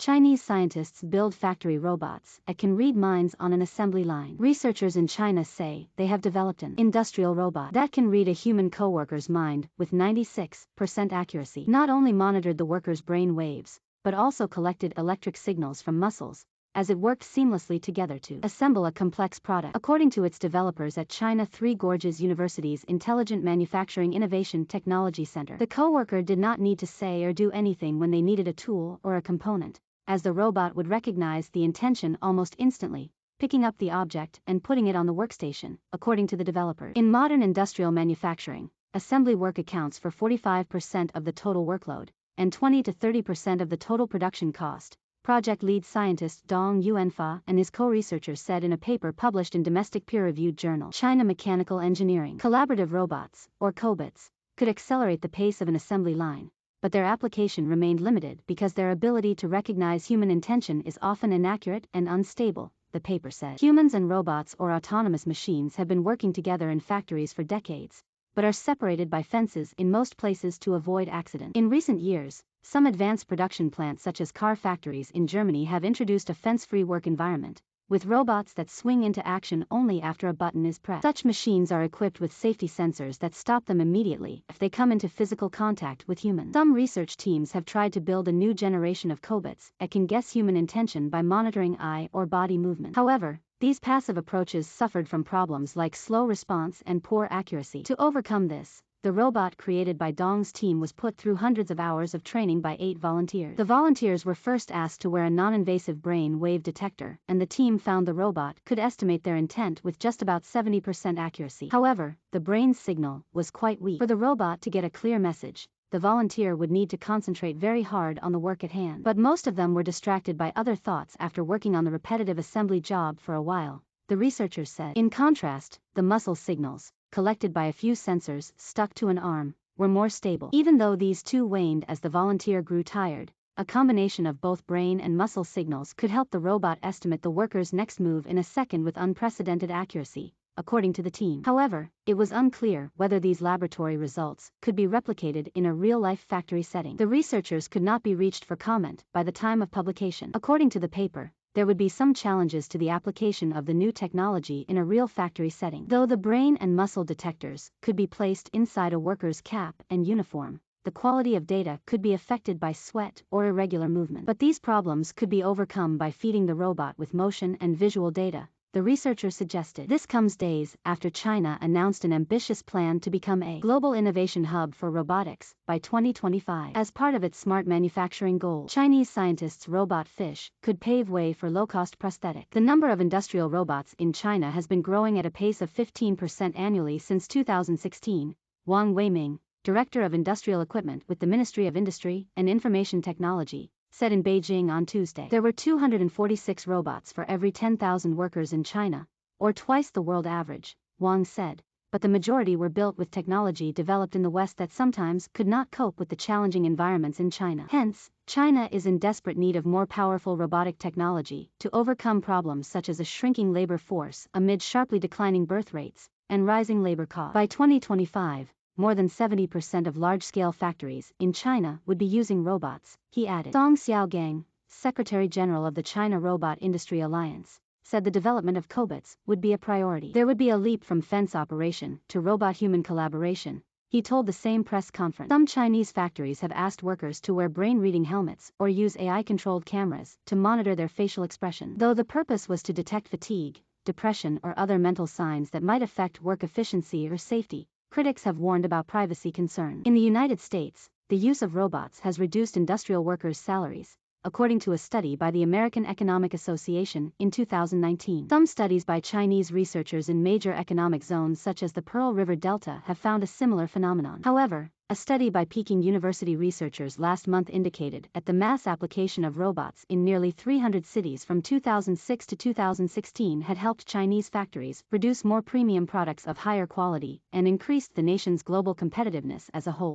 Chinese scientists build factory robots that can read minds on an assembly line. Researchers in China say they have developed an industrial robot that can read a human coworker's mind with 96% accuracy. Not only monitored the worker's brain waves, but also collected electric signals from muscles, as it worked seamlessly together to assemble a complex product. According to its developers at China 3 Gorges University's Intelligent Manufacturing Innovation Technology Center, the coworker did not need to say or do anything when they needed a tool or a component, as the robot would recognize the intention almost instantly, picking up the object and putting it on the workstation, according to the developers. In modern industrial manufacturing, assembly work accounts for 45% of the total workload, and 20 to 30% of the total production cost, project lead scientist Dong Yuanfa and his co-researchers said in a paper published in domestic peer-reviewed journal China Mechanical Engineering. Collaborative robots, or cobots, could accelerate the pace of an assembly line, but their application remained limited because their ability to recognize human intention is often inaccurate and unstable, the paper said. Humans and robots or autonomous machines have been working together in factories for decades, but are separated by fences in most places to avoid accident. In recent years, some advanced production plants such as car factories in Germany have introduced a fence-free work environment, with robots that swing into action only after a button is pressed. Such machines are equipped with safety sensors that stop them immediately if they come into physical contact with humans. Some research teams have tried to build a new generation of cobots that can guess human intention by monitoring eye or body movement. However, these passive approaches suffered from problems like slow response and poor accuracy. To overcome this, the robot created by Dong's team was put through hundreds of hours of training by 8 volunteers. The volunteers were first asked to wear a non-invasive brain wave detector, and the team found the robot could estimate their intent with just about 70% accuracy. However, the brain's signal was quite weak. For the robot to get a clear message, the volunteer would need to concentrate very hard on the work at hand. But most of them were distracted by other thoughts after working on the repetitive assembly job for a while, the researchers said. In contrast, the muscle signals, collected by a few sensors stuck to an arm, were more stable. Even though these too waned as the volunteer grew tired, a combination of both brain and muscle signals could help the robot estimate the worker's next move in a second with unprecedented accuracy, according to the team. However, it was unclear whether these laboratory results could be replicated in a real-life factory setting. The researchers could not be reached for comment by the time of publication. According to the paper, there would be some challenges to the application of the new technology in a real factory setting. Though the brain and muscle detectors could be placed inside a worker's cap and uniform, the quality of data could be affected by sweat or irregular movement. But these problems could be overcome by feeding the robot with motion and visual data, the researcher suggested. This comes days after China announced an ambitious plan to become a global innovation hub for robotics by 2025. As part of its smart manufacturing goal, Chinese scientists' robot fish could pave way for low-cost prosthetics. The number of industrial robots in China has been growing at a pace of 15% annually since 2016, Wang Weiming, Director of Industrial Equipment with the Ministry of Industry and Information Technology, said in Beijing on Tuesday. There were 246 robots for every 10,000 workers in China, or twice the world average, Wang said, but the majority were built with technology developed in the West that sometimes could not cope with the challenging environments in China. Hence, China is in desperate need of more powerful robotic technology to overcome problems such as a shrinking labor force amid sharply declining birth rates and rising labor costs. By 2025, more than 70% of large-scale factories in China would be using robots, he added. Dong Xiaogang, Secretary General of the China Robot Industry Alliance, said the development of cobots would be a priority. There would be a leap from fence operation to robot-human collaboration, he told the same press conference. Some Chinese factories have asked workers to wear brain-reading helmets or use AI-controlled cameras to monitor their facial expression. Though the purpose was to detect fatigue, depression or other mental signs that might affect work efficiency or safety, critics have warned about privacy concerns. In the United States, the use of robots has reduced industrial workers' salaries, according to a study by the American Economic Association in 2019. Some studies by Chinese researchers in major economic zones such as the Pearl River Delta have found a similar phenomenon. However, a study by Peking University researchers last month indicated that the mass application of robots in nearly 300 cities from 2006 to 2016 had helped Chinese factories produce more premium products of higher quality and increased the nation's global competitiveness as a whole.